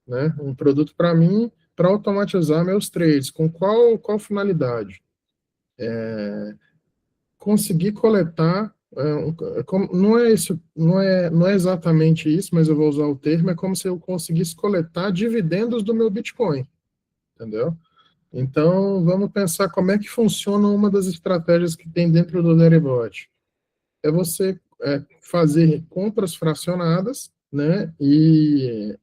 né? Um produto para mim, para automatizar meus trades. Com qual finalidade? Conseguir coletar, não é isso, não é exatamente isso, mas eu vou usar o termo, é como se eu conseguisse coletar dividendos do meu Bitcoin, entendeu? Então, vamos pensar como é que funciona uma das estratégias que tem dentro do Deribot. É você fazer compras fracionadas, né? E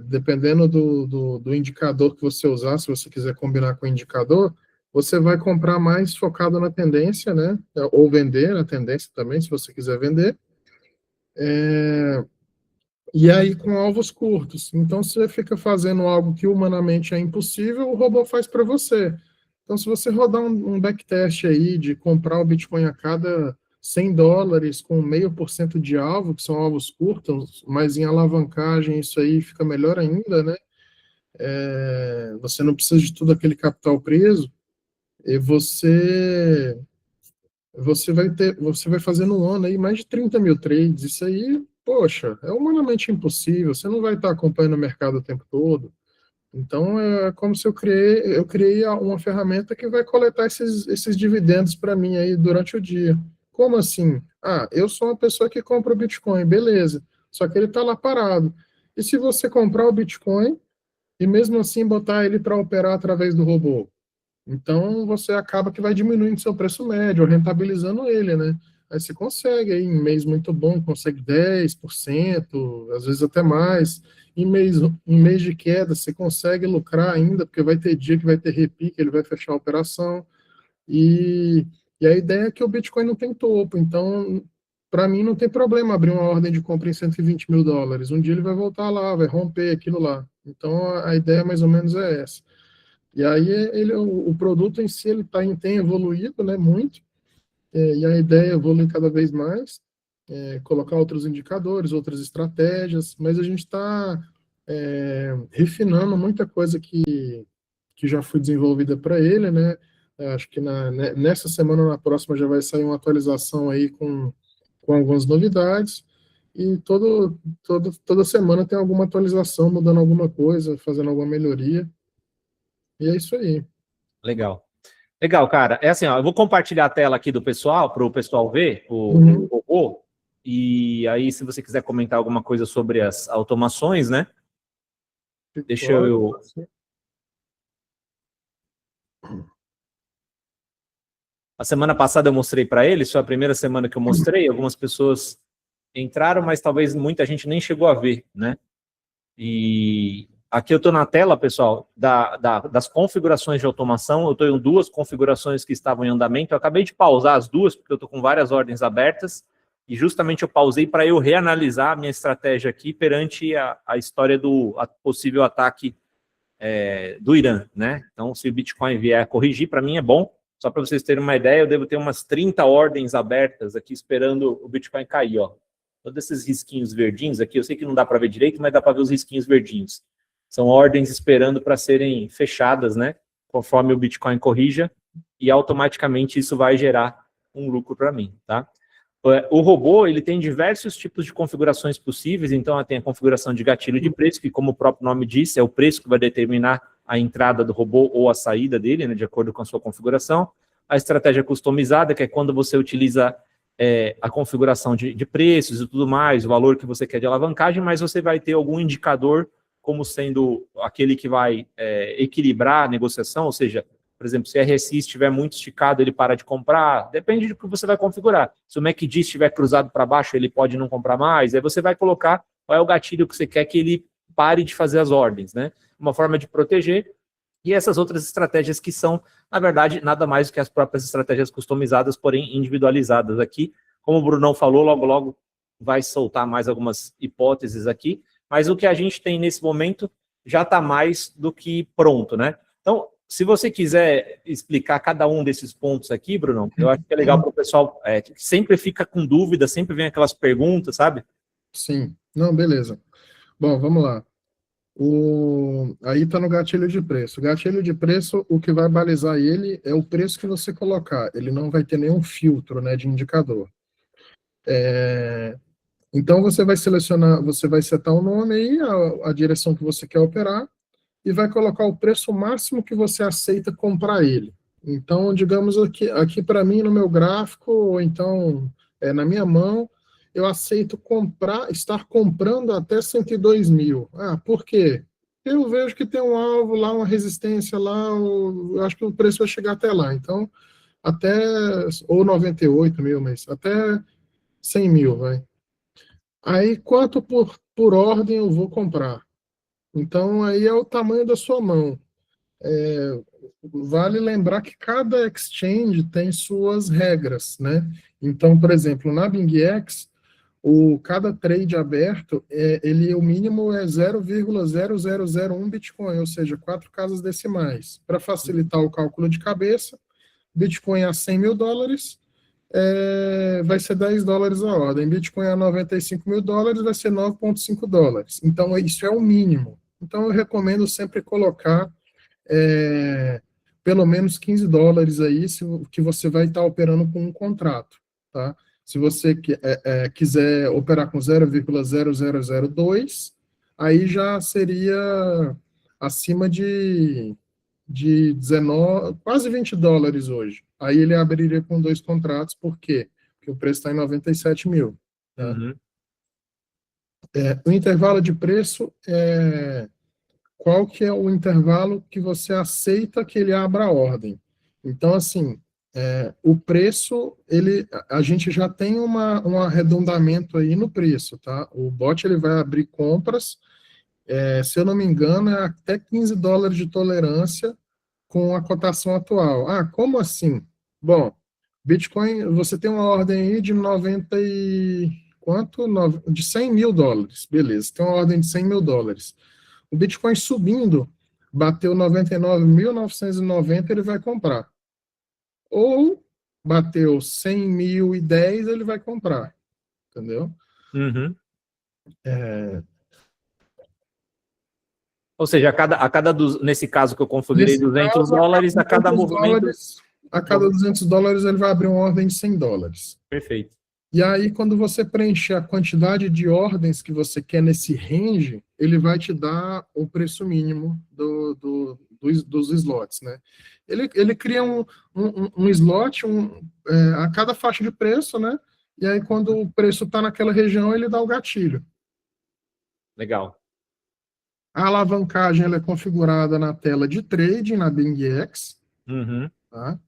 dependendo do indicador que você usar, se você quiser combinar com o indicador, você vai comprar mais focado na tendência, né? Ou vender na tendência também, se você quiser vender. E aí com alvos curtos. Então, se você fica fazendo algo que humanamente é impossível, o robô faz para você. Então, se você rodar um backtest aí de comprar o Bitcoin a cada US$ 100 com 0,5% de alvo, que são alvos curtos, mas em alavancagem isso aí fica melhor ainda, né? Você não precisa de todo aquele capital preso, e você vai fazer no ano aí mais de 30 mil trades. Isso aí, poxa, é humanamente impossível. Você não vai estar acompanhando o mercado o tempo todo. Então, é como se eu criei uma ferramenta que vai coletar esses dividendos para mim aí durante o dia. Como assim? Ah, eu sou uma pessoa que compra o Bitcoin, beleza. Só que ele está lá parado. E se você comprar o Bitcoin e mesmo assim botar ele para operar através do robô? Então, você acaba que vai diminuindo seu preço médio, rentabilizando ele, né? Aí você consegue, aí, em mês muito bom, consegue 10%, às vezes até mais. Em mês de queda, você consegue lucrar ainda, porque vai ter dia que vai ter repique, ele vai fechar a operação. E, e a ideia é que o Bitcoin não tem topo. Então, para mim, não tem problema abrir uma ordem de compra em US$ 120 mil. Um dia ele vai voltar lá, vai romper aquilo lá. Então, a ideia mais ou menos é essa. E aí o produto em si tem evoluído, né, muito, e a ideia é evoluir cada vez mais, colocar outros indicadores, outras estratégias, mas a gente está refinando muita coisa que já foi desenvolvida para ele, né? Acho que nessa semana ou na próxima já vai sair uma atualização aí com algumas novidades, e toda semana tem alguma atualização, mudando alguma coisa, fazendo alguma melhoria, e é isso aí. Legal. Legal, cara. É assim, ó, eu vou compartilhar a tela aqui do pessoal, para o pessoal ver o Uhum. robô. E aí, se você quiser comentar alguma coisa sobre as automações, né? Deixa eu... A semana passada eu mostrei para eles, foi a primeira semana que eu mostrei. Algumas pessoas entraram, mas talvez muita gente nem chegou a ver, né? E aqui eu estou na tela, pessoal, das configurações de automação. Eu estou em duas configurações que estavam em andamento. Eu acabei de pausar as duas, porque eu estou com várias ordens abertas. E justamente eu pausei para eu reanalisar a minha estratégia aqui perante a história do possível ataque do Irã, né? Então, se o Bitcoin vier a corrigir, para mim é bom. Só para vocês terem uma ideia, eu devo ter umas 30 ordens abertas aqui esperando o Bitcoin cair, ó. Todos esses risquinhos verdinhos aqui, eu sei que não dá para ver direito, mas dá para ver os risquinhos verdinhos. São ordens esperando para serem fechadas, né? Conforme o Bitcoin corrija, e automaticamente isso vai gerar um lucro para mim, tá? O robô, ele tem diversos tipos de configurações possíveis, então tem a configuração de gatilho de preço, que como o próprio nome diz, é o preço que vai determinar a entrada do robô ou a saída dele, né, de acordo com a sua configuração. A estratégia customizada, que é quando você utiliza a configuração de preços e tudo mais, o valor que você quer de alavancagem, mas você vai ter algum indicador como sendo aquele que vai equilibrar a negociação, ou seja, por exemplo, se a RSI estiver muito esticado, ele para de comprar, depende do que você vai configurar. Se o MACD estiver cruzado para baixo, ele pode não comprar mais, aí você vai colocar qual é o gatilho que você quer que ele pare de fazer as ordens, né? Uma forma de proteger, e essas outras estratégias que são, na verdade, nada mais do que as próprias estratégias customizadas, porém individualizadas aqui. Como o Brunão falou, logo, logo vai soltar mais algumas hipóteses aqui, mas o que a gente tem nesse momento já está mais do que pronto, né? Então, se você quiser explicar cada um desses pontos aqui, Bruno, eu acho que é legal para o pessoal que sempre fica com dúvida, sempre vem aquelas perguntas, sabe? Sim. Não, beleza. Bom, vamos lá. Aí está no gatilho de preço. O gatilho de preço, o que vai balizar ele é o preço que você colocar. Ele não vai ter nenhum filtro, né, de indicador. Então, você vai selecionar, você vai setar o nome aí, a direção que você quer operar, e vai colocar o preço máximo que você aceita comprar ele. Então, digamos aqui para mim, no meu gráfico, ou então na minha mão, eu aceito estar comprando até 102 mil. Ah, por quê? Eu vejo que tem um alvo lá, uma resistência lá, eu acho que o preço vai chegar até lá. Então, até, ou 98 mil, mas até 100 mil, vai. Aí, quanto por ordem eu vou comprar? Então, aí é o tamanho da sua mão. Vale lembrar que cada exchange tem suas regras, né? Então, por exemplo, na BingX, cada trade aberto, o mínimo é 0,0001 Bitcoin, ou seja, 4 casas decimais. Para facilitar o cálculo de cabeça, Bitcoin a 100 mil dólares, vai ser 10 dólares a ordem. Bitcoin a 95 mil dólares vai ser 9,5 dólares. Então, isso é o mínimo. Então, eu recomendo sempre colocar pelo menos 15 dólares aí, que você vai estar operando com um contrato, tá? Se você quiser operar com 0,0002, aí já seria acima de 19, quase 20 dólares hoje. Aí ele abriria com 2 contratos, por quê? Porque o preço está em 97 mil. Tá? Uhum. O intervalo de preço qual que é o intervalo que você aceita que ele abra a ordem. Então, assim, o preço, a gente já tem um arredondamento aí no preço, tá? O bot, ele vai abrir compras, se eu não me engano, é até 15 dólares de tolerância com a cotação atual. Ah, como assim? Bom, Bitcoin, você tem uma ordem aí de 90 e... quanto? De 100 mil dólares, beleza, tem uma ordem de 100 mil dólares. O Bitcoin subindo, bateu 99.990, ele vai comprar. Ou bateu 100.010, ele vai comprar. Entendeu? Uhum. Ou seja, nesse caso que eu configurei 200 dólares, a cada movimento... A cada 200 dólares, ele vai abrir uma ordem de 100 dólares. Perfeito. E aí, quando você preencher a quantidade de ordens que você quer nesse range, ele vai te dar o preço mínimo dos slots, né? Ele cria um slot a cada faixa de preço, né? E aí, quando o preço está naquela região, ele dá o gatilho. Legal. A alavancagem ela é configurada na tela de trading, na BingX. Uhum. Tá?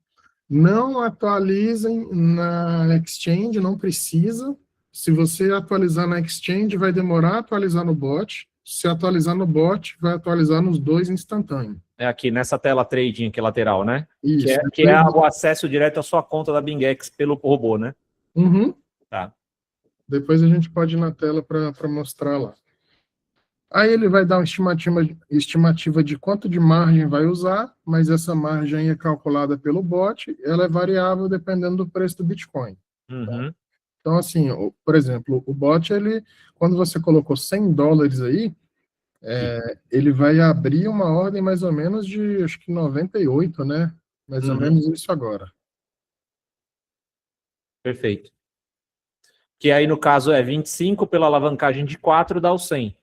Não atualizem na Exchange, não precisa. Se você atualizar na Exchange, vai demorar a atualizar no bot. Se atualizar no bot, vai atualizar nos dois instantâneo. É aqui, nessa tela trading aqui lateral, né? Isso. Que é o acesso direto à sua conta da BingX pelo robô, né? Uhum. Tá. Depois a gente pode ir na tela para mostrar lá. Aí ele vai dar uma estimativa de quanto de margem vai usar, mas essa margem é calculada pelo bot, ela é variável dependendo do preço do Bitcoin. Uhum. Tá? Então, assim, por exemplo, o bot, quando você colocou 100 dólares aí, ele vai abrir uma ordem mais ou menos de, acho que 98, né? Mais ou menos isso agora. Perfeito. Que aí, no caso, é 25 pela alavancagem de 4, dá o 100.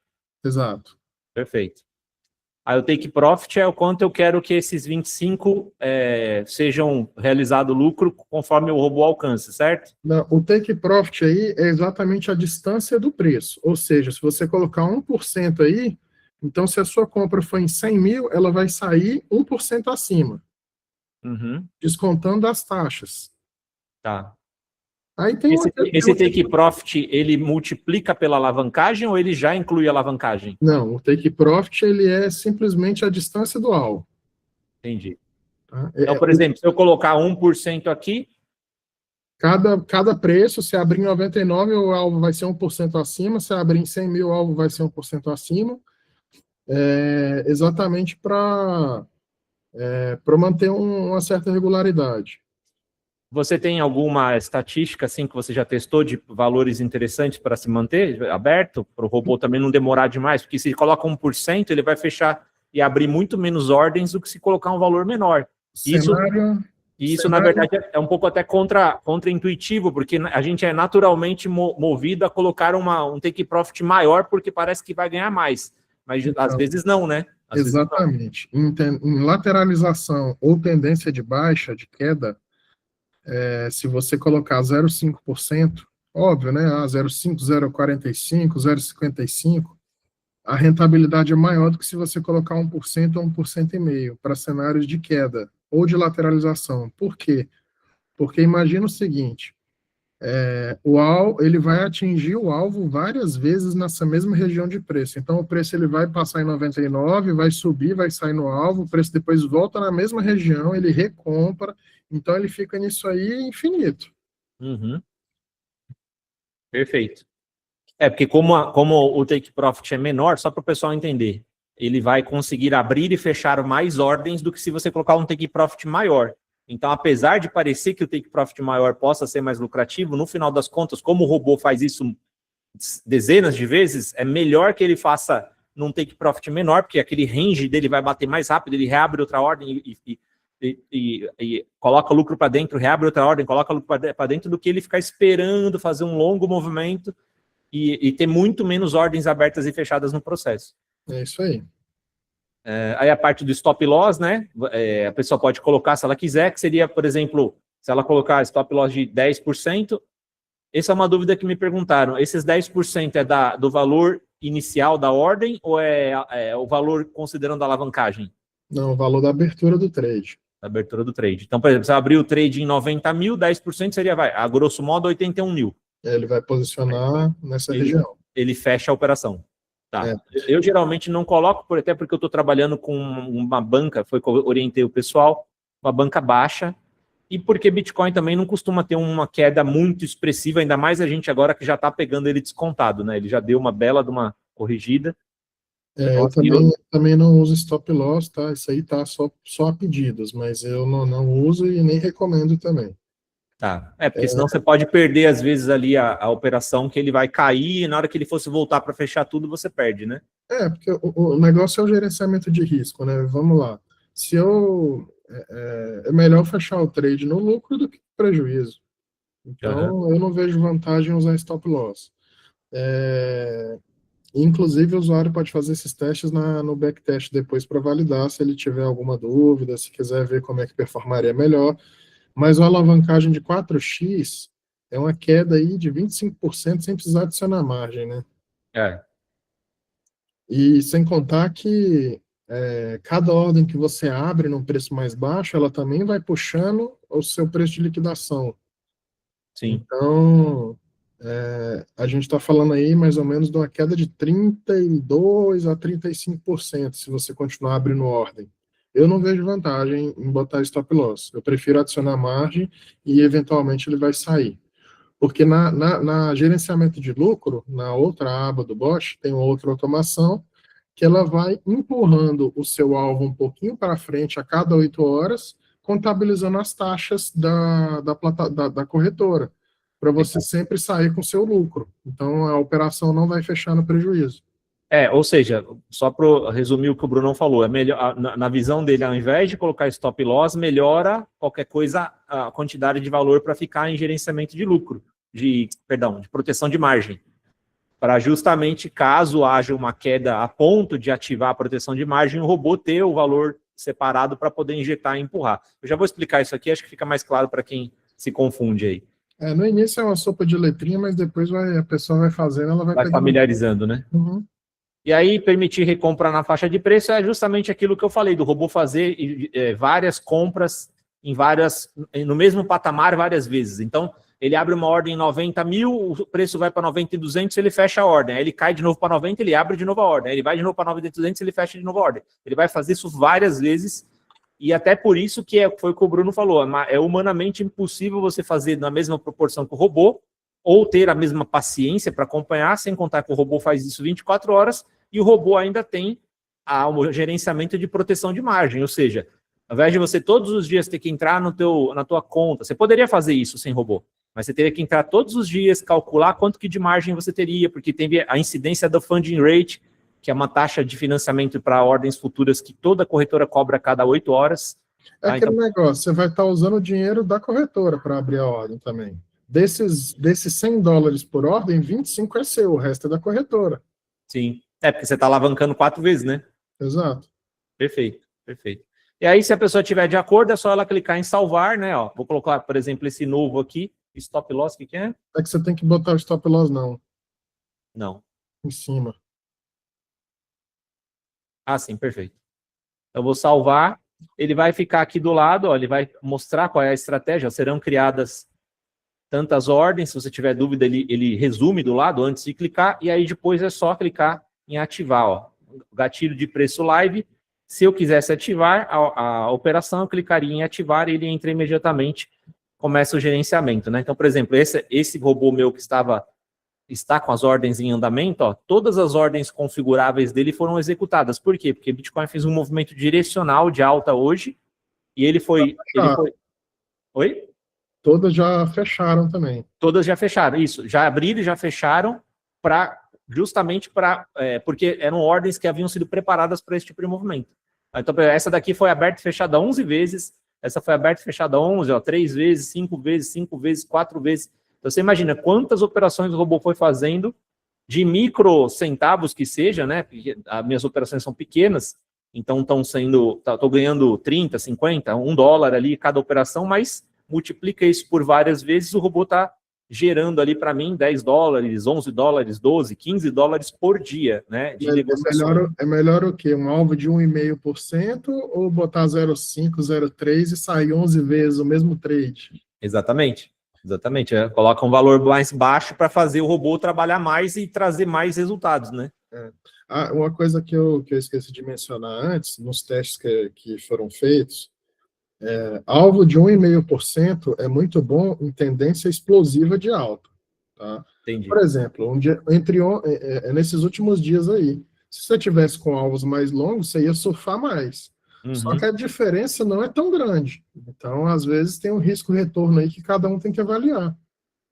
Exato. Perfeito. Aí o take profit é o quanto eu quero que esses 25 sejam realizado lucro conforme o robô alcance, certo? Não, o take profit aí é exatamente a distância do preço. Ou seja, se você colocar 1% aí, então se a sua compra foi em 100 mil, ela vai sair 1% acima. Uhum. Descontando as taxas. Tá. Aí tem esse take profit, ele multiplica pela alavancagem ou ele já inclui a alavancagem? Não, o take profit ele é simplesmente a distância do alvo. Entendi. Tá? Então, por exemplo, se eu colocar 1% aqui... Cada preço, se abrir em 99, o alvo vai ser 1% acima, se abrir em 100 mil, o alvo vai ser 1% acima, exatamente para manter uma certa regularidade. Você tem alguma estatística assim que você já testou de valores interessantes para se manter aberto, para o robô também não demorar demais? Porque se coloca 1%, ele vai fechar e abrir muito menos ordens do que se colocar um valor menor. E isso, na verdade, é um pouco até contra-intuitivo, porque a gente é naturalmente movido a colocar um take profit maior, porque parece que vai ganhar mais. Mas então, às vezes não, né? exatamente. Em lateralização ou tendência de baixa, de queda, se você colocar 0,5%, óbvio, né? 0,5, 0,45, 0,55, a rentabilidade é maior do que se você colocar 1% ou 1,5% para cenários de queda ou de lateralização. Por quê? Porque imagina o seguinte, ele vai atingir o alvo várias vezes nessa mesma região de preço. Então, o preço ele vai passar em 99, vai subir, vai sair no alvo, o preço depois volta na mesma região, ele recompra, então ele fica nisso aí infinito. Uhum. Perfeito. Porque como o take profit é menor, só para o pessoal entender, ele vai conseguir abrir e fechar mais ordens do que se você colocar um take profit maior. Então, apesar de parecer que o take profit maior possa ser mais lucrativo, no final das contas, como o robô faz isso dezenas de vezes, é melhor que ele faça num take profit menor, porque aquele range dele vai bater mais rápido, ele reabre outra ordem e coloca lucro para dentro, reabre outra ordem, coloca lucro para dentro, do que ele ficar esperando fazer um longo movimento e ter muito menos ordens abertas e fechadas no processo. É isso aí. Aí a parte do stop loss, né? A pessoa pode colocar, se ela quiser, que seria, por exemplo, se ela colocar stop loss de 10%, essa é uma dúvida que me perguntaram. Esses 10% do valor inicial da ordem ou é o valor considerando a alavancagem? Não, o valor da abertura do trade. Da abertura do trade. Então, por exemplo, se abrir o trade em 90 mil, 10% seria, a grosso modo, 81 mil. Ele vai posicionar nessa região. Ele fecha a operação. Tá. Eu geralmente não coloco, até porque eu estou trabalhando com uma banca, foi que eu orientei o pessoal, uma banca baixa, e porque Bitcoin também não costuma ter uma queda muito expressiva, ainda mais a gente agora que já está pegando ele descontado, né? Ele já deu uma bela de uma corrigida. Eu também não uso stop loss, tá? Isso aí tá só a pedidos, mas eu não uso e nem recomendo também. Tá, porque senão você pode perder, às vezes, ali a operação, que ele vai cair e na hora que ele fosse voltar para fechar tudo, você perde, né? Porque o negócio é o gerenciamento de risco, né? Vamos lá. Se é melhor fechar o trade no lucro do que no prejuízo. Então, eu não vejo vantagem em usar stop loss. Inclusive, o usuário pode fazer esses testes no backtest depois para validar se ele tiver alguma dúvida, se quiser ver como é que performaria melhor. Mas uma alavancagem de 4x é uma queda aí de 25% sem precisar adicionar margem, né? E sem contar que cada ordem que você abre num preço mais baixo, ela também vai puxando o seu preço de liquidação. Sim. Então, a gente está falando aí mais ou menos de uma queda de 32% a 35% se você continuar abrindo ordem. Eu não vejo vantagem em botar stop loss. Eu prefiro adicionar margem e, eventualmente, ele vai sair. Porque na gerenciamento de lucro, na outra aba do Bosch, tem outra automação que ela vai empurrando o seu alvo um pouquinho para frente a cada 8 horas, contabilizando as taxas da corretora, para você sempre sair com seu lucro. Então, a operação não vai fechar no prejuízo. Ou seja, só para resumir o que o Bruno falou, é melhor, na visão dele, ao invés de colocar stop loss, melhora qualquer coisa a quantidade de valor para ficar em gerenciamento de lucro, de proteção de margem, para justamente, caso haja uma queda a ponto de ativar a proteção de margem, o robô ter o valor separado para poder injetar e empurrar. Eu já vou explicar isso aqui, acho que fica mais claro para quem se confunde aí. No início é uma sopa de letrinha, mas depois a pessoa vai fazendo, ela vai familiarizando, né? Uhum. E aí, permitir recompra na faixa de preço é justamente aquilo que eu falei, do robô fazer várias compras no mesmo patamar várias vezes. Então, ele abre uma ordem em 90 mil, o preço vai para 90.200, ele fecha a ordem. Aí ele cai de novo para 90, ele abre de novo a ordem. Aí ele vai de novo para 90.200, ele fecha de novo a ordem. Ele vai fazer isso várias vezes, e até por isso que foi o que o Bruno falou, é humanamente impossível você fazer na mesma proporção que o robô, ou ter a mesma paciência para acompanhar, sem contar que o robô faz isso 24 horas, e o robô ainda tem o gerenciamento de proteção de margem, ou seja, ao invés de você todos os dias ter que entrar na tua conta, você poderia fazer isso sem robô, mas você teria que entrar todos os dias, calcular quanto que de margem você teria, porque tem a incidência do funding rate, que é uma taxa de financiamento para ordens futuras que toda corretora cobra a cada 8 horas, É aquele negócio, você vai estar usando o dinheiro da corretora para abrir a ordem também. Desses $100 por ordem, 25 é seu, o resto é da corretora. Sim. Porque você está alavancando 4 vezes, né? Exato. Perfeito, perfeito. E aí, se a pessoa estiver de acordo, é só ela clicar em salvar, né? Ó, vou colocar, por exemplo, esse novo aqui, stop loss, o que é? É que você tem que botar o stop loss, não. Não. Em cima. Ah, sim, perfeito. Eu vou salvar, ele vai ficar aqui do lado, ó, ele vai mostrar qual é a estratégia, serão criadas tantas ordens, se você tiver dúvida, ele resume do lado antes de clicar, e aí depois é só clicar em ativar, ó, gatilho de preço live. Se eu quisesse ativar a operação, eu clicaria em ativar e ele entra imediatamente, começa o gerenciamento, né? Então, por exemplo, esse robô meu que está com as ordens em andamento, ó, todas as ordens configuráveis dele foram executadas. Por quê? Porque o Bitcoin fez um movimento direcional de alta hoje, e ele foi... Oi? Todas já fecharam também. Todas já fecharam, isso. Já abriram e já fecharam justamente porque eram ordens que haviam sido preparadas para esse tipo de movimento. Então, essa daqui foi aberta e fechada 11 vezes, essa foi aberta e fechada 11, ó, 3 vezes, 5 vezes, 5 vezes, 4 vezes. Então, você imagina quantas operações o robô foi fazendo de micro centavos que seja, né? Porque as minhas operações são pequenas, então estou ganhando 30, 50, $1 ali cada operação, mas multiplica isso por várias vezes, o robô está gerando ali para mim $10, $11, 12, $15 por dia, né, de negociação. É melhor o quê? Um alvo de 1,5% ou botar 0,5, 0,3 e sair 11 vezes o mesmo trade? Exatamente. Coloca um valor mais baixo para fazer o robô trabalhar mais e trazer mais resultados, né? Uma coisa que eu esqueci de mencionar antes, nos testes que foram feitos, alvo de 1,5% é muito bom em tendência explosiva de alta. Tá? Entendi. Por exemplo, nesses últimos dias aí, se você tivesse com alvos mais longos, você ia surfar mais. Só que a diferença não é tão grande. Então, às vezes, tem um risco-retorno aí que cada um tem que avaliar.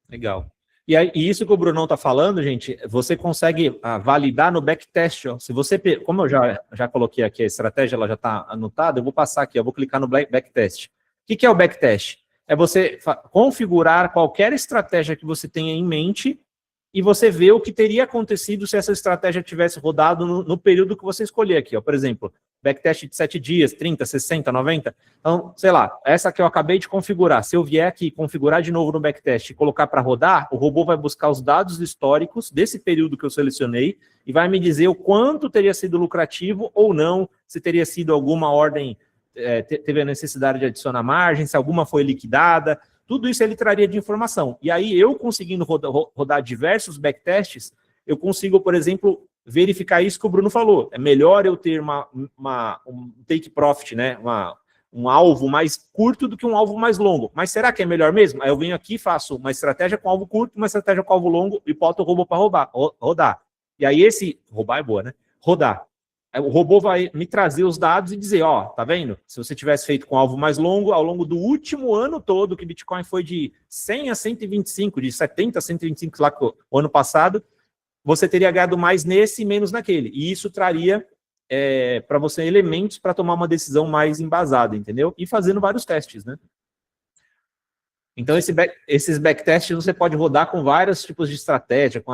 Legal. E isso que o Brunão está falando, gente, você consegue validar no backtest. Ó. Se você, como eu já coloquei aqui a estratégia, ela já está anotada, eu vou passar aqui, eu vou clicar no backtest. O que é o backtest? É você configurar qualquer estratégia que você tenha em mente e você ver o que teria acontecido se essa estratégia tivesse rodado no período que você escolher aqui. Ó. Por exemplo, backtest de 7 dias, 30, 60, 90. Então, sei lá, essa que eu acabei de configurar. Se eu vier aqui configurar de novo no backtest e colocar para rodar, o robô vai buscar os dados históricos desse período que eu selecionei e vai me dizer o quanto teria sido lucrativo ou não, se teria sido alguma ordem, teve a necessidade de adicionar margem, se alguma foi liquidada. Tudo isso ele traria de informação. E aí, eu conseguindo rodar diversos backtests, eu consigo, por exemplo, verificar isso que o Bruno falou. É melhor eu ter um take profit, né? Um alvo mais curto do que um alvo mais longo. Mas será que é melhor mesmo? Aí eu venho aqui, faço uma estratégia com alvo curto, uma estratégia com alvo longo e boto o robô para rodar. E aí roubar é boa, né? Rodar. O robô vai me trazer os dados e dizer, ó, tá vendo? Se você tivesse feito com alvo mais longo, ao longo do último ano todo, que Bitcoin foi de 100 a 125, de 70 a 125 lá o ano passado, você teria ganhado mais nesse e menos naquele. E isso traria para você elementos para tomar uma decisão mais embasada, entendeu? E fazendo vários testes, né? Então, esses backtests você pode rodar com vários tipos de estratégia, com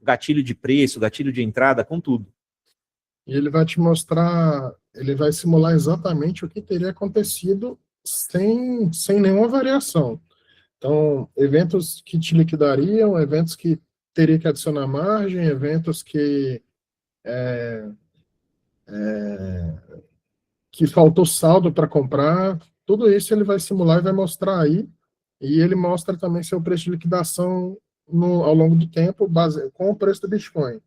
gatilho de preço, gatilho de entrada, com tudo. E ele vai te mostrar, ele vai simular exatamente o que teria acontecido sem nenhuma variação. Então, eventos que te liquidariam, eventos que teria que adicionar margem, eventos que faltou saldo para comprar, tudo isso ele vai simular e vai mostrar aí, e ele mostra também seu preço de liquidação ao longo do tempo, com o preço do Bitcoin.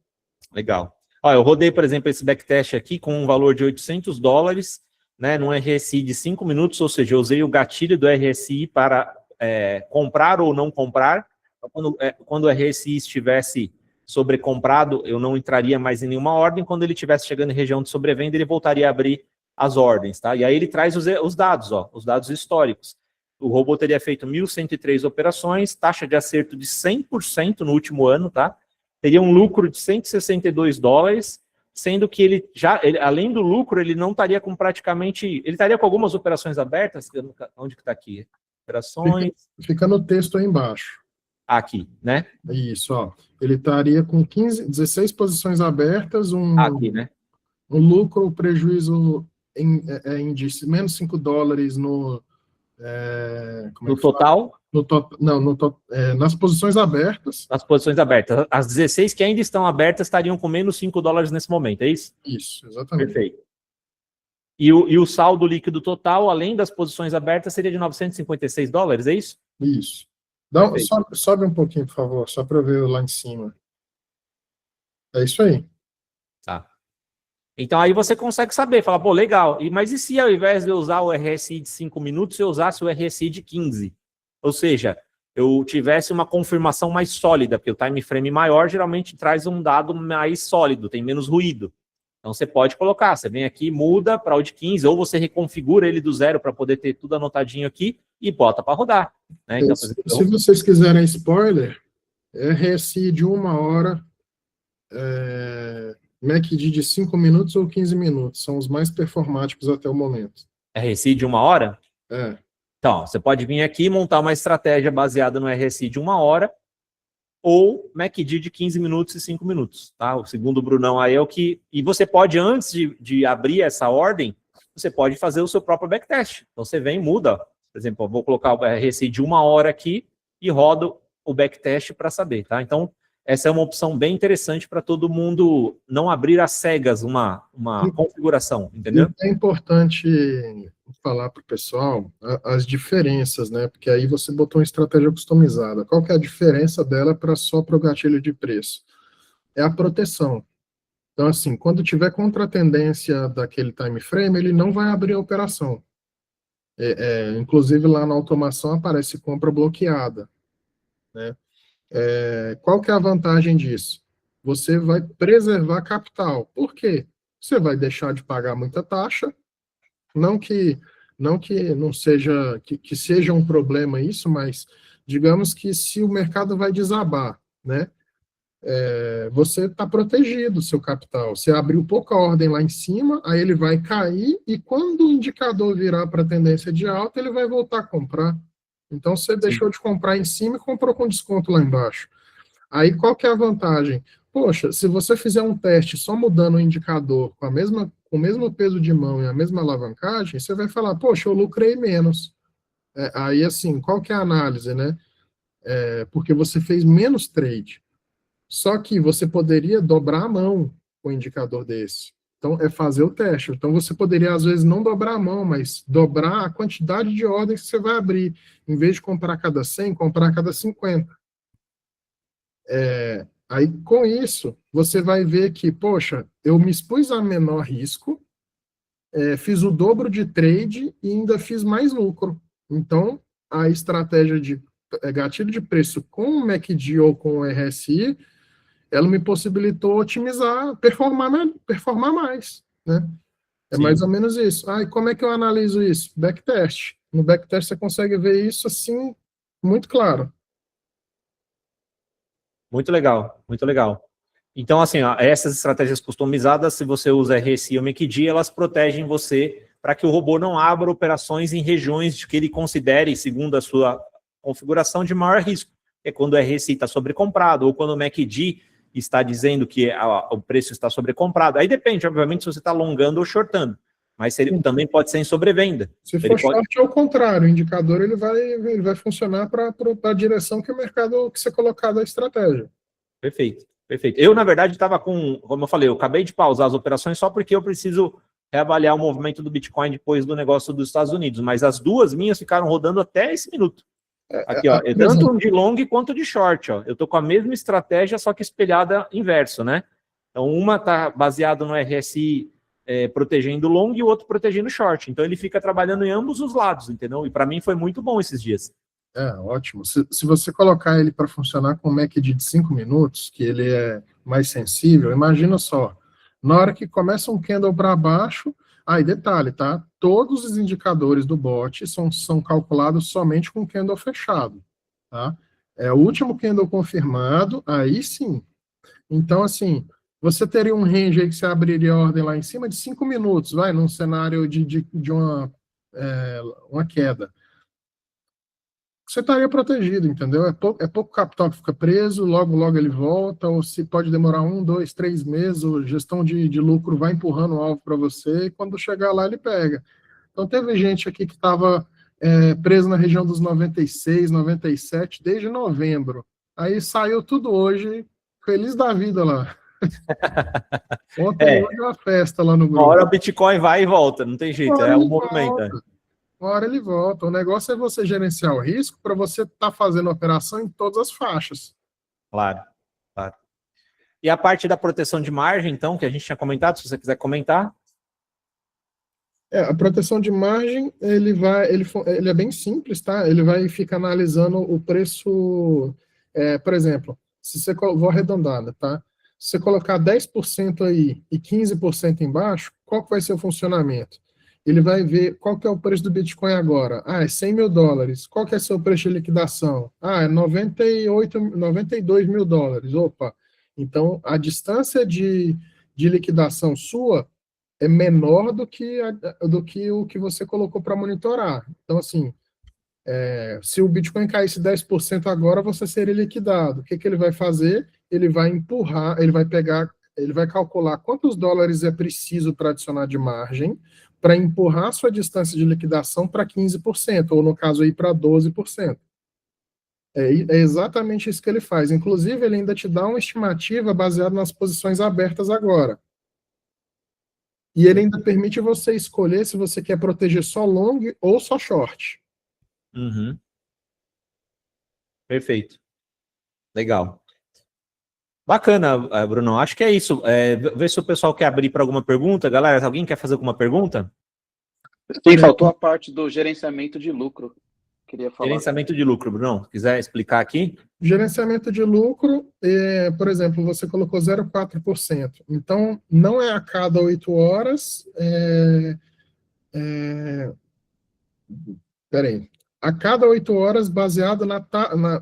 Legal. Ó, eu rodei, por exemplo, esse backtest aqui com um valor de $800, né, num RSI de 5 minutos, ou seja, eu usei o gatilho do RSI para comprar ou não comprar. Quando o RSI estivesse sobrecomprado, eu não entraria mais em nenhuma ordem. Quando ele estivesse chegando em região de sobrevenda, ele voltaria a abrir as ordens, tá? E aí ele traz os dados, ó, os dados históricos. O robô teria feito 1.103 operações, taxa de acerto de 100% no último ano, tá? Teria um lucro de $162, sendo que ele, além do lucro, ele não estaria com praticamente, ele estaria com algumas operações abertas, onde que está aqui? Operações... Fica no texto aí embaixo. Aqui, né? Isso, ó. Ele estaria com 16 posições abertas, Aqui, né? um lucro, prejuízo em menos $5 no... no total? Nas posições abertas. Nas posições abertas. As 16 que ainda estão abertas estariam com menos $5 nesse momento, é isso? Isso, exatamente. Perfeito. E o saldo líquido total, além das posições abertas, seria de $956, é isso? Isso. Sobe um pouquinho, por favor, só para eu ver lá em cima. É isso aí. Tá. Então aí você consegue saber, falar, pô, legal, mas e se ao invés de eu usar o RSI de 5 minutos, eu usasse o RSI de 15? Ou seja, eu tivesse uma confirmação mais sólida, porque o time frame maior geralmente traz um dado mais sólido, tem menos ruído. Então você pode colocar, você vem aqui, muda para o de 15, ou você reconfigura ele do zero para poder ter tudo anotadinho aqui e bota para rodar. Né? Então, se vocês quiserem spoiler, RSI de 1 hora, MACD de 5 minutos ou 15 minutos, são os mais performáticos até o momento. RSI de 1 hora? É. Então, você pode vir aqui e montar uma estratégia baseada no RSI de 1 hora ou MACD de 15 minutos e 5 minutos. Tá? O segundo Brunão aí é o que... E você pode, antes de abrir essa ordem, você pode fazer o seu próprio backtest. Então, você vem e muda. Por exemplo, eu vou colocar o RSI de 1 hora aqui e rodo o backtest para saber. Tá? Então, essa é uma opção bem interessante para todo mundo não abrir às cegas uma configuração, entendeu? É importante falar para o pessoal as diferenças, né? Porque aí você botou uma estratégia customizada. Qual que é a diferença dela só para o gatilho de preço? É a proteção. Então, assim, quando tiver contratendência daquele time frame, ele não vai abrir a operação. Inclusive, lá na automação aparece compra bloqueada, né? Qual que é a vantagem disso? Você vai preservar capital. Por quê? Você vai deixar de pagar muita taxa, não que não seja que seja um problema isso, mas digamos que se o mercado vai desabar, né? Você está protegido o seu capital. Você abriu pouca ordem lá em cima, aí ele vai cair e quando o indicador virar para tendência de alta, ele vai voltar a comprar. Então, você deixou de comprar em cima e comprou com desconto lá embaixo. Aí, qual que é a vantagem? Poxa, se você fizer um teste só mudando o indicador com o mesmo peso de mão e a mesma alavancagem, você vai falar, poxa, eu lucrei menos. Aí, assim, qual que é a análise, né? Porque você fez menos trade. Só que você poderia dobrar a mão com um indicador desse. Então, é fazer o teste. Então, você poderia, às vezes, não dobrar a mão, mas dobrar a quantidade de ordens que você vai abrir. Em vez de comprar a cada 100, comprar a cada 50. Aí, com isso, você vai ver que, poxa, eu me expus a menor risco, fiz o dobro de trade e ainda fiz mais lucro. Então, a estratégia de gatilho de preço com o MACD ou com o RSI, ela me possibilitou otimizar, performar mais, né? Sim. Mais ou menos isso. E como é que eu analiso isso? Backtest. No backtest você consegue ver isso assim, muito claro. Muito legal, muito legal. Então, assim, ó, essas estratégias customizadas, se você usa RSI ou MACD, elas protegem você para que o robô não abra operações em regiões que ele considere, segundo a sua configuração, de maior risco. É quando o RSI está sobrecomprado, ou quando o MACD está dizendo que o preço está sobrecomprado. Aí depende, obviamente, se você está longando ou shortando. Mas também pode ser em sobrevenda. Se for short, é o contrário. O indicador ele vai funcionar para a direção que o mercado que você colocar da estratégia. Perfeito, perfeito. Eu, na verdade, estava como eu falei, eu acabei de pausar as operações só porque eu preciso reavaliar o movimento do Bitcoin depois do negócio dos Estados Unidos. Mas as duas minhas ficaram rodando até esse minuto. Aqui, ó, tanto de long quanto de short, ó. Eu tô com a mesma estratégia, só que espelhada inverso, né? Então, uma tá baseada no RSI protegendo long e o outro protegendo short. Então, ele fica trabalhando em ambos os lados, entendeu? E para mim foi muito bom esses dias. Ótimo. Se você colocar ele para funcionar com um MACD de 5 minutos, que ele é mais sensível, imagina só, na hora que começa um candle para baixo, e detalhe, tá? Todos os indicadores do bot são calculados somente com candle fechado, tá? É o último candle confirmado, aí sim. Então, assim, você teria um range aí que você abriria a ordem lá em cima de 5 minutos, vai, num cenário de uma queda. Você estaria protegido, entendeu? É pouco capital que fica preso, logo, logo ele volta, ou se pode demorar 1, 2, 3 meses, a gestão de lucro vai empurrando o alvo para você, e quando chegar lá ele pega. Então teve gente aqui que estava preso na região dos 96, 97, desde novembro. Aí saiu tudo hoje, feliz da vida lá. Ontem hoje é uma festa lá no Uma grupo. hora o Bitcoin vai e volta, não tem jeito, é um movimento. Uma hora ele volta. O negócio é você gerenciar o risco para você estar fazendo operação em todas as faixas. Claro, claro. E a parte da proteção de margem, então, que a gente tinha comentado, se você quiser comentar. A proteção de margem, ele é bem simples, tá? Ele vai ficar analisando o preço, por exemplo, vou arredondar, tá? Se você colocar 10% aí e 15% embaixo, qual que vai ser o funcionamento? Ele vai ver qual que é o preço do Bitcoin agora. É $100 mil. Qual que é o seu preço de liquidação? É 92 mil dólares. Opa! Então, a distância de liquidação sua é menor do que o que você colocou para monitorar. Então, assim, se o Bitcoin caísse 10% agora, você seria liquidado. O que ele vai fazer? Ele vai empurrar, ele vai calcular quantos dólares é preciso para adicionar de margem para empurrar a sua distância de liquidação para 15%, ou no caso aí para 12%. É exatamente isso que ele faz. Inclusive, ele ainda te dá uma estimativa baseada nas posições abertas agora. E ele ainda permite você escolher se você quer proteger só long ou só short. Uhum. Perfeito. Legal. Bacana, Bruno. Acho que é isso. Vê se o pessoal quer abrir para alguma pergunta. Galera, alguém quer fazer alguma pergunta? Sim, faltou a parte do gerenciamento de lucro. Queria falar. Gerenciamento de lucro, Bruno. Quiser explicar aqui? Gerenciamento de lucro, por exemplo, você colocou 0,4%. Então, não é a cada 8 horas. Peraí. A cada 8 horas, baseado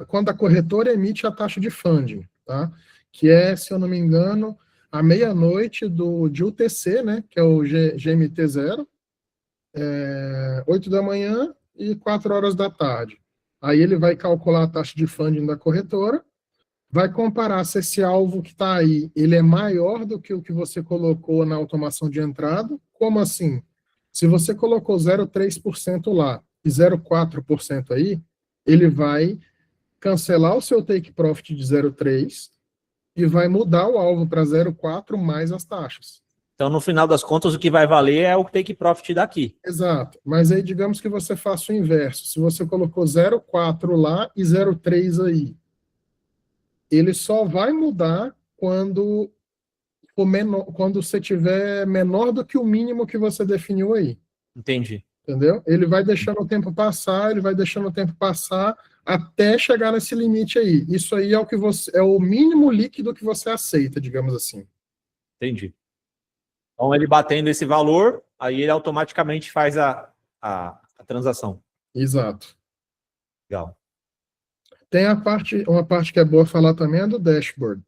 quando a corretora emite a taxa de funding, tá? Que é, se eu não me engano, à meia-noite de UTC, né? Que é o GMT0, 8 da manhã e 4 horas da tarde. Aí ele vai calcular a taxa de funding da corretora, vai comparar se esse alvo que está aí, ele é maior do que o que você colocou na automação de entrada. Como assim? Se você colocou 0,3% lá e 0,4% aí, ele vai cancelar o seu take profit de 0,3 e vai mudar o alvo para 0,4 mais as taxas. Então, no final das contas, o que vai valer é o take profit daqui. Exato. Mas aí, digamos que você faça o inverso. Se você colocou 0,4 lá e 0,3 aí, ele só vai mudar quando você tiver menor do que o mínimo que você definiu aí. Entendi. Entendeu? Ele vai deixando o tempo passar, até chegar nesse limite aí. Isso aí é o mínimo líquido que você aceita, digamos assim. Entendi. Então, ele batendo esse valor, aí ele automaticamente faz a transação. Exato. Legal. Tem uma parte que é boa falar também é do dashboard.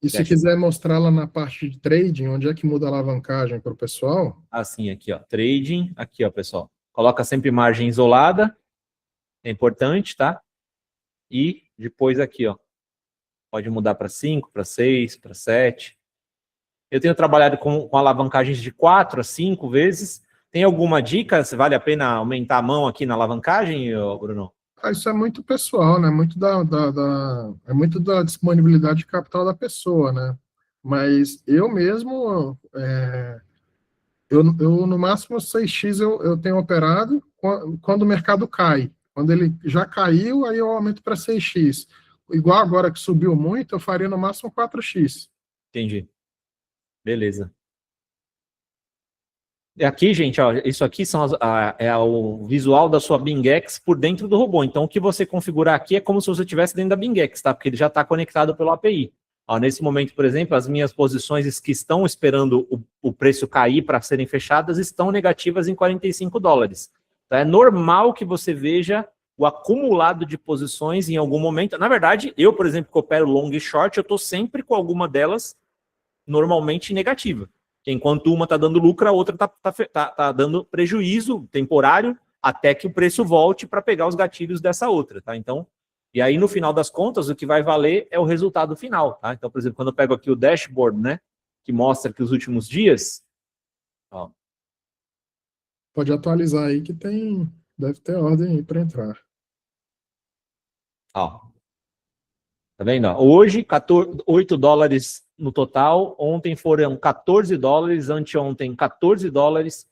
E se quiser mostrar lá na parte de trading, onde é que muda a alavancagem para o pessoal? Assim, aqui, ó, trading, aqui, ó, pessoal. Coloca sempre margem isolada, é importante, tá? E depois aqui, ó, pode mudar para 5, para 6, para 7. Eu tenho trabalhado com alavancagens de 4 a 5 vezes. Tem alguma dica? Se vale a pena aumentar a mão aqui na alavancagem, Bruno? Isso é muito pessoal, né? É muito da disponibilidade de capital da pessoa, né? Mas eu mesmo, eu no máximo 6x eu tenho operado quando o mercado cai. Quando ele já caiu, aí eu aumento para 6x. Igual agora que subiu muito, eu faria no máximo 4x. Entendi. Beleza. E aqui, gente, ó, isso aqui é o visual da sua BingX por dentro do robô. Então, o que você configurar aqui é como se você estivesse dentro da BingX, tá? Porque ele já está conectado pelo API. Ó, nesse momento, por exemplo, as minhas posições que estão esperando o preço cair para serem fechadas estão negativas em $45. Então, é normal que você veja o acumulado de posições em algum momento. Na verdade, eu, por exemplo, que opero long e short, eu estou sempre com alguma delas normalmente negativa. Enquanto uma está dando lucro, a outra tá dando prejuízo temporário até que o preço volte para pegar os gatilhos dessa outra, tá? Então, e aí no final das contas, o que vai valer é o resultado final, tá? Então, por exemplo, quando eu pego aqui o dashboard, né, que mostra que os últimos dias, ó, Pode atualizar aí que deve ter ordem aí para entrar. ó, tá vendo? Ó? Hoje, 8 dólares no total, ontem foram 14 dólares, anteontem 14 dólares,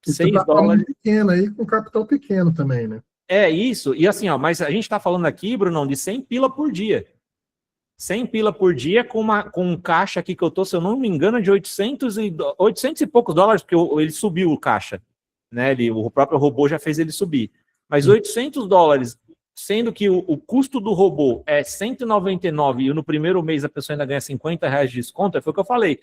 E 6 tu tá dólares. pequeno aí, com capital pequeno também, né? É isso, e assim, ó, mas a gente tá falando aqui, Brunão, de 100 pila por dia. 100 pila por dia com um caixa aqui que eu tô, se eu não me engano, de 800 e poucos dólares, porque ele subiu o caixa, né? O próprio robô já fez ele subir. Mas 800 dólares, sendo que o custo do robô é 199 e no primeiro mês a pessoa ainda ganha 50 reais de desconto, foi o que eu falei.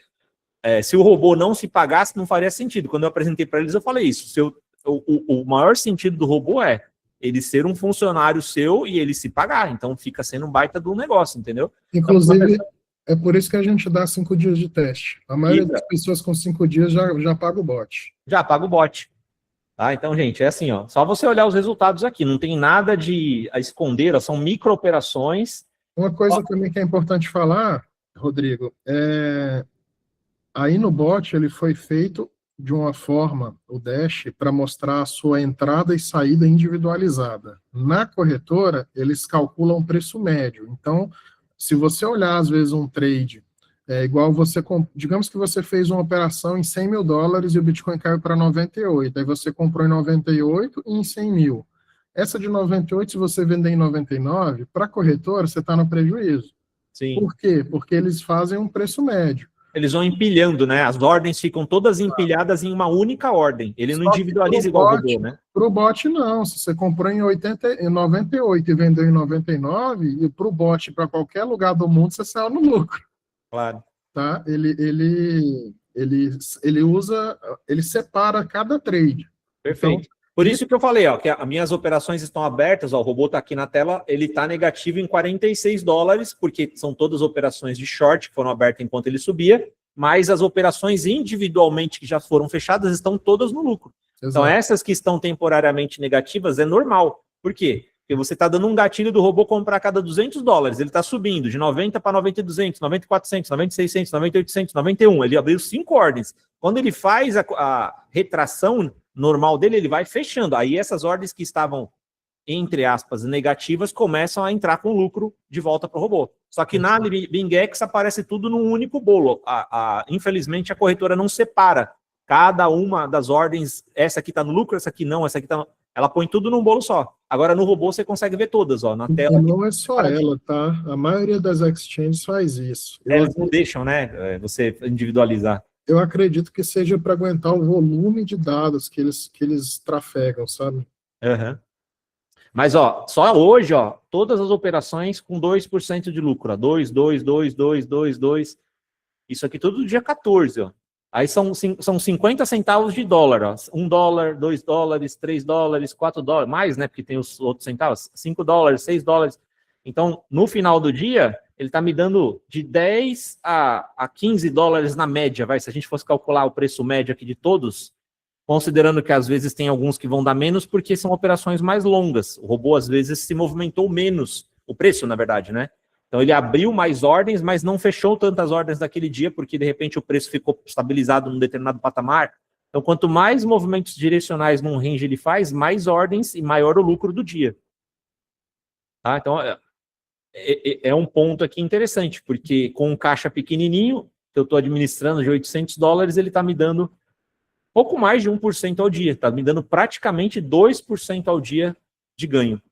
Se o robô não se pagasse, não faria sentido. Quando eu apresentei para eles, eu falei isso. O maior sentido do robô é ele ser um funcionário seu e ele se pagar. Então fica sendo um baita do negócio, entendeu? Inclusive, é por isso que a gente dá 5 dias de teste. A maioria das pessoas com 5 dias já paga o bot. Já paga o bot. Tá? Então, gente, é assim, ó. Só você olhar os resultados aqui. Não tem nada a esconder, ó, são micro-operações. Uma coisa também que é importante falar, Rodrigo, aí no bot ele foi feito de uma forma, o Dash, para mostrar a sua entrada e saída individualizada. Na corretora, eles calculam preço médio. Então, se você olhar, às vezes, um trade, igual digamos que você fez uma operação em 100 mil dólares e o Bitcoin caiu para 98, aí você comprou em 98 e em 100 mil. Essa de 98, se você vender em 99, para a corretora, você está no prejuízo. Sim. Por quê? Porque eles fazem um preço médio. Eles vão empilhando, né? As ordens ficam todas empilhadas em uma única ordem. Ele não individualiza igual o robô, né? Para o bot, não. Se você comprou em 98 e vendeu em 99, e para o bot, para qualquer lugar do mundo, você saiu no lucro. Claro. Tá? Ele separa cada trade. Perfeito. Então, por isso que eu falei, ó, que as minhas operações estão abertas, ó, o robô está aqui na tela, ele está negativo em 46 dólares, porque são todas operações de short que foram abertas enquanto ele subia, mas as operações individualmente que já foram fechadas estão todas no lucro. Exato. Então, essas que estão temporariamente negativas é normal. Por quê? Porque você está dando um gatilho do robô comprar a cada 200 dólares, ele está subindo de 90 para 90,200, 90,400, 90,600, 90,800, 91, ele abriu 5 ordens. Quando ele faz a retração normal dele, ele vai fechando. Aí essas ordens que estavam, entre aspas, negativas, começam a entrar com lucro de volta para o robô. Só que na BingX aparece tudo num único bolo. Infelizmente, a corretora não separa cada uma das ordens. Essa aqui está no lucro, essa aqui não, essa aqui está... Ela põe tudo num bolo só. Agora, no robô, você consegue ver todas, ó, na tela. E não é só ela, tá? A maioria das exchanges faz isso. Elas não deixam, né, você individualizar. Eu acredito que seja para aguentar o volume de dados que eles trafegam, sabe? Uhum. Mas, ó, só hoje, ó, todas as operações com 2% de lucro, ó, 2. Isso aqui todo dia 14, ó. Aí são 50 centavos de dólar, ó. 1 dólar, 2 dólares, 3 dólares, 4 dólares, mais, né, porque tem os outros centavos, 5 dólares, 6 dólares. Então, no final do dia, ele está me dando de 10 a 15 dólares na média, vai, se a gente fosse calcular o preço médio aqui de todos, considerando que às vezes tem alguns que vão dar menos, porque são operações mais longas. O robô, às vezes, se movimentou menos, o preço, na verdade, né? Então, ele abriu mais ordens, mas não fechou tantas ordens naquele dia, porque, de repente, o preço ficou estabilizado num determinado patamar. Então, quanto mais movimentos direcionais num range ele faz, mais ordens e maior o lucro do dia. Tá? Então, é um ponto aqui interessante, porque com um caixa pequenininho, que eu estou administrando de 800 dólares, ele está me dando pouco mais de 1% ao dia. Está me dando praticamente 2% ao dia de ganho.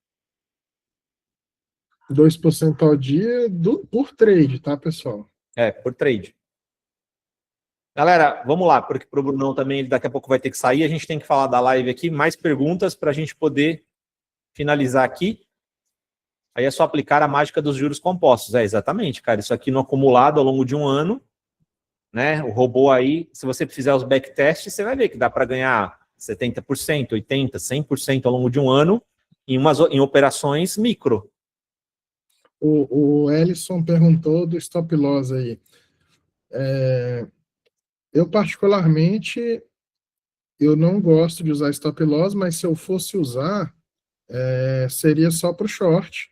2% ao dia por trade, tá, pessoal? Por trade. Galera, vamos lá, porque para o Brunão também, ele daqui a pouco vai ter que sair, a gente tem que falar da live aqui, mais perguntas para a gente poder finalizar aqui. Aí é só aplicar a mágica dos juros compostos. Exatamente, cara, isso aqui no acumulado ao longo de um ano, né, o robô aí, se você fizer os backtests, você vai ver que dá para ganhar 70%, 80%, 100% ao longo de um ano em operações micro. O Ellison perguntou do stop loss aí. Eu particularmente, eu não gosto de usar stop loss, mas se eu fosse usar, seria só para o short,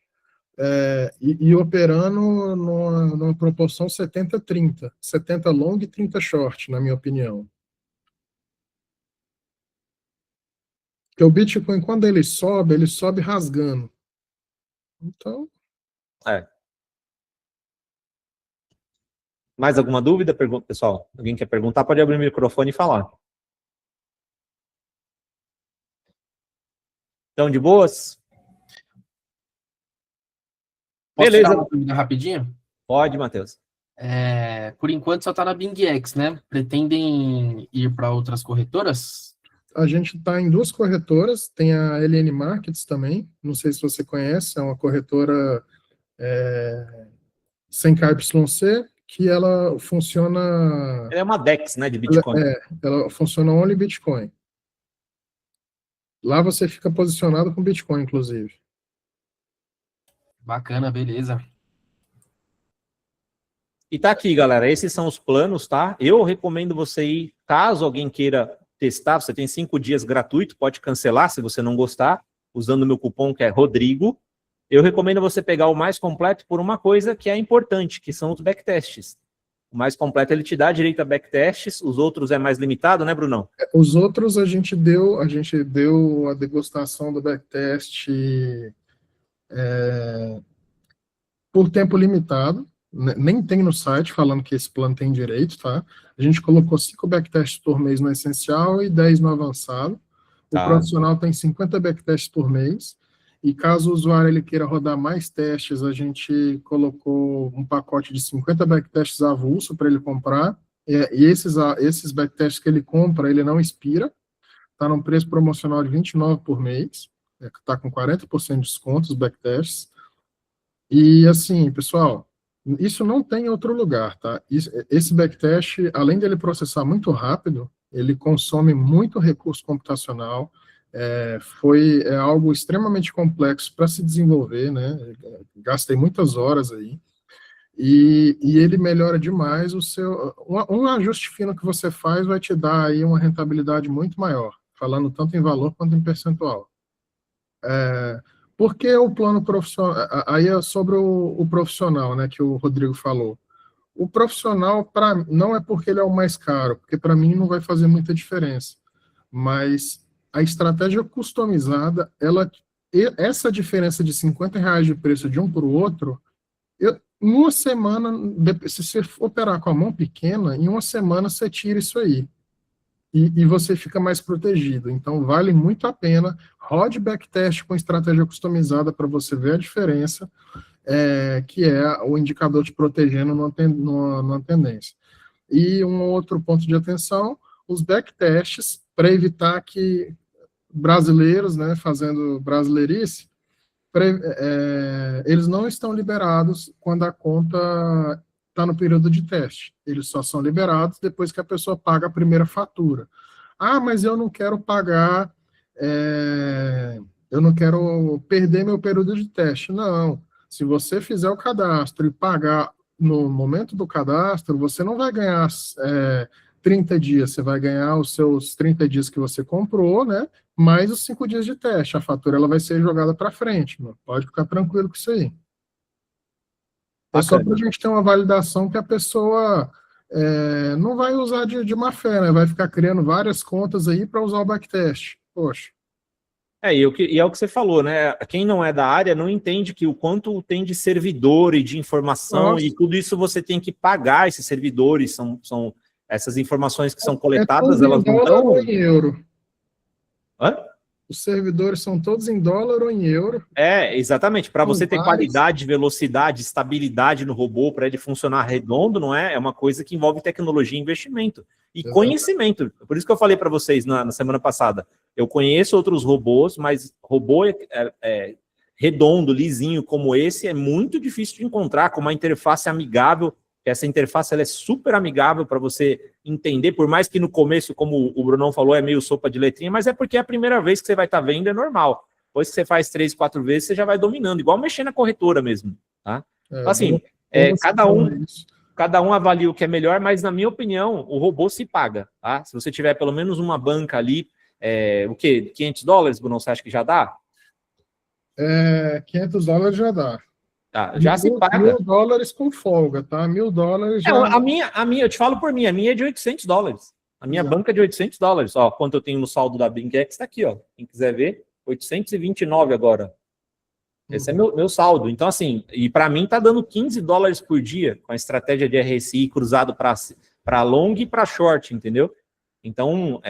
e operando numa proporção 70-30, 70 long e 30 short, na minha opinião. Porque o Bitcoin, quando ele sobe rasgando. Então, Mais alguma dúvida, pessoal? Alguém quer perguntar? Pode abrir o microfone e falar. Então, de boas? Posso Beleza. tirar uma dúvida rapidinho? Pode, Matheus. Por enquanto só está na BingX, né? Pretendem ir para outras corretoras? a gente está em 2 corretoras, tem a LN Markets também, não sei se você conhece, é uma corretora sem KYC, que ela funciona... Ela é uma DEX, né, de Bitcoin. Ela funciona only Bitcoin. Lá você fica posicionado com Bitcoin, inclusive. Bacana, beleza. E tá aqui, galera, esses são os planos, tá? Eu recomendo você ir, caso alguém queira testar, você tem 5 dias gratuito, pode cancelar se você não gostar, usando o meu cupom que é Rodrigo. Eu recomendo você pegar o mais completo por uma coisa que é importante, que são os backtests. O mais completo ele te dá direito a backtests, os outros é mais limitado, né, Brunão? Os outros a gente deu a degustação do backtest por tempo limitado, nem tem no site falando que esse plano tem direito, tá? A gente colocou 5 backtests por mês no essencial e 10 no avançado. O profissional tem 50 backtests por mês. E caso o usuário ele queira rodar mais testes, a gente colocou um pacote de 50 backtests avulso para ele comprar. E esses backtests que ele compra, ele não expira. Está num preço promocional de R$29 por mês. Está com 40% de desconto os backtests. E assim, pessoal, isso não tem em outro lugar, tá? Esse backtest, além dele processar muito rápido, ele consome muito recurso computacional, é algo extremamente complexo para se desenvolver, né? Gastei muitas horas aí, e ele melhora demais o seu... Um ajuste fino que você faz vai te dar aí uma rentabilidade muito maior, falando tanto em valor quanto em percentual. Por que o plano profissional? Aí é sobre o profissional, né, que o Rodrigo falou. O profissional, não é porque ele é o mais caro, porque para mim não vai fazer muita diferença, mas a estratégia customizada, essa diferença de R$50 de preço de um para o outro, em uma semana, se você operar com a mão pequena, em uma semana você tira isso aí. E você fica mais protegido. Então, vale muito a pena. Rode backtest com estratégia customizada para você ver a diferença, que é o indicador te protegendo numa tendência. E um outro ponto de atenção, os backtests, para evitar que brasileiros, né, fazendo brasileirice, eles não estão liberados quando a conta está no período de teste. Eles só são liberados depois que a pessoa paga a primeira fatura. Ah, mas eu não quero pagar, eu não quero perder meu período de teste. Não. Se você fizer o cadastro e pagar no momento do cadastro, você não vai ganhar 30 dias, você vai ganhar os seus 30 dias que você comprou, né? Mais os 5 dias de teste. A fatura ela vai ser jogada para frente. Mano. Pode ficar tranquilo com isso aí. É só para a gente ter uma validação que a pessoa não vai usar de má fé, né? Vai ficar criando várias contas aí para usar o backtest. Poxa. E é o que você falou, né? Quem não é da área não entende que o quanto tem de servidor e de informação. Nossa. E tudo isso você tem que pagar esses servidores, são essas informações que são coletadas, elas não estão... ou em euro. Hã? Os servidores são todos em dólar ou em euro. Exatamente. Para você ter qualidade, velocidade, estabilidade no robô, para ele funcionar redondo, não é? É uma coisa que envolve tecnologia e investimento. E conhecimento. Por isso que eu falei para vocês na semana passada. Eu conheço outros robôs, mas robô redondo, lisinho como esse é muito difícil de encontrar, com uma interface amigável. Essa interface ela é super amigável para você entender, por mais que no começo, como o Brunão falou, é meio sopa de letrinha, mas é porque é a primeira vez que você vai estar vendo, é normal. Depois que você faz 3, 4 vezes, você já vai dominando, igual mexer na corretora mesmo. Tá? Então, assim, cada um avalia o que é melhor, mas na minha opinião, o robô se paga, tá? Se você tiver pelo menos uma banca ali, o quê? $500, Bruno, você acha que já dá? $500 já dá. Tá, já se paga. $1.000 com folga, tá? $1.000 já... A minha, eu te falo por mim, a minha é de $800. A minha banca é de $800. Ó, quanto eu tenho no saldo da BingX, tá aqui, ó. Quem quiser ver, 829 agora. Esse é meu saldo. Então, assim, e para mim tá dando $15 por dia com a estratégia de RSI cruzado para long e para short, entendeu? Então,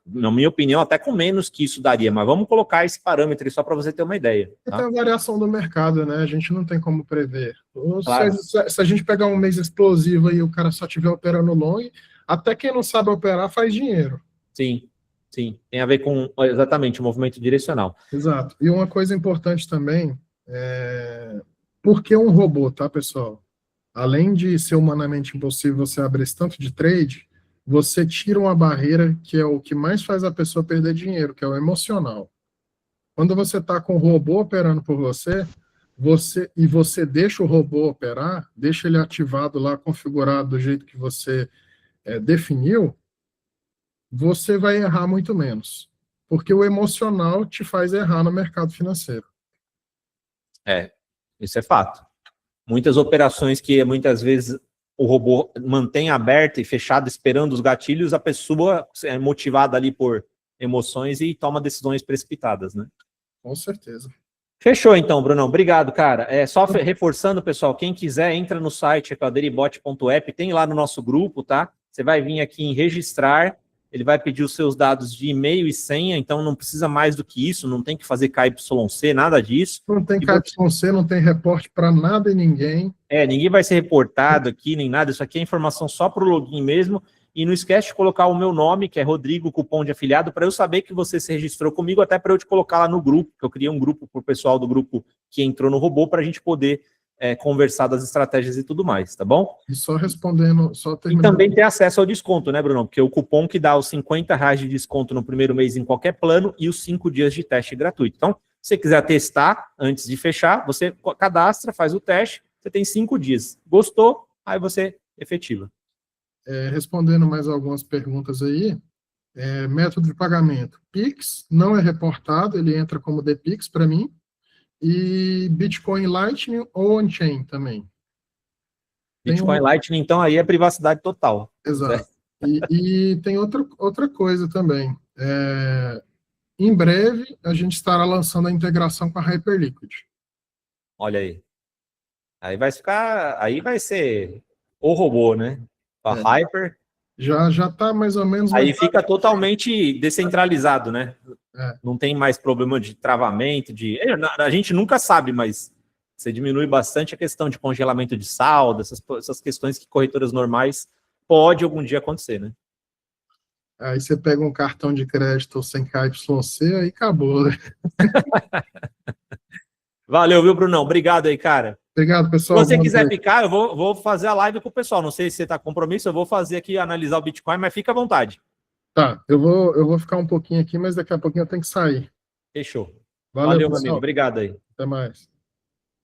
na minha opinião, até com menos que isso daria, mas vamos colocar esse parâmetro só para você ter uma ideia. Tá? Tem a variação do mercado, né? A gente não tem como prever. Claro. Se a gente pegar um mês explosivo e o cara só estiver operando long, até quem não sabe operar faz dinheiro. Sim, sim. Tem a ver com, exatamente, o movimento direcional. Exato. E uma coisa importante também, por que um robô, tá, pessoal? Além de ser humanamente impossível você abrir esse tanto de trade, você tira uma barreira que é o que mais faz a pessoa perder dinheiro, que é o emocional. Quando você está com o robô operando por você deixa o robô operar, deixa ele ativado lá, configurado do jeito que você definiu, você vai errar muito menos. Porque o emocional te faz errar no mercado financeiro. Isso é fato. Muitas operações que muitas vezes o robô mantém aberta e fechada, esperando os gatilhos, a pessoa é motivada ali por emoções e toma decisões precipitadas, né? Com certeza. Fechou então, Brunão. Obrigado, cara. Só reforçando, pessoal, quem quiser, entra no site equaderibot.app, tem lá no nosso grupo, tá? Você vai vir aqui em registrar, ele vai pedir os seus dados de e-mail e senha, então não precisa mais do que isso, não tem que fazer KYC, nada disso. Não tem KYC, não tem reporte para nada e ninguém. Ninguém vai ser reportado aqui, nem nada, isso aqui é informação só para o login mesmo, e não esquece de colocar o meu nome, que é Rodrigo, cupom de afiliado, para eu saber que você se registrou comigo, até para eu te colocar lá no grupo, que eu criei um grupo para o pessoal do grupo que entrou no robô, para a gente poder conversar das estratégias e tudo mais, tá bom? E só respondendo, só terminando. E também ter acesso ao desconto, né, Bruno? Porque o cupom que dá os R$50 de desconto no primeiro mês em qualquer plano e os 5 dias de teste gratuito. Então, se você quiser testar antes de fechar, você cadastra, faz o teste, você tem 5 dias. Gostou? Aí você efetiva. Respondendo mais algumas perguntas aí, método de pagamento. Pix não é reportado, ele entra como DPix para mim, e Bitcoin Lightning ou on-chain também. Bitcoin Lightning, então, aí é privacidade total. Exato. E tem outra coisa também. Em breve, a gente estará lançando a integração com a Hyperliquid. Olha aí. Aí vai ser o robô, né? A Hyper. Já está mais ou menos... Aí fica totalmente descentralizado, né? Não tem mais problema de travamento, a gente nunca sabe, mas você diminui bastante a questão de congelamento de saldo, essas questões que corretoras normais pode algum dia acontecer, né? Aí você pega um cartão de crédito sem KYC, aí acabou, né? Valeu, viu, Brunão? Obrigado aí, cara. Obrigado, pessoal. Se você quiser ficar, eu vou fazer a live com o pessoal. Não sei se você está com compromisso, eu vou fazer aqui, analisar o Bitcoin, mas fica à vontade. Tá, eu vou ficar um pouquinho aqui, mas daqui a pouquinho eu tenho que sair. Fechou. Valeu, meu amigo. Obrigado aí. Até mais.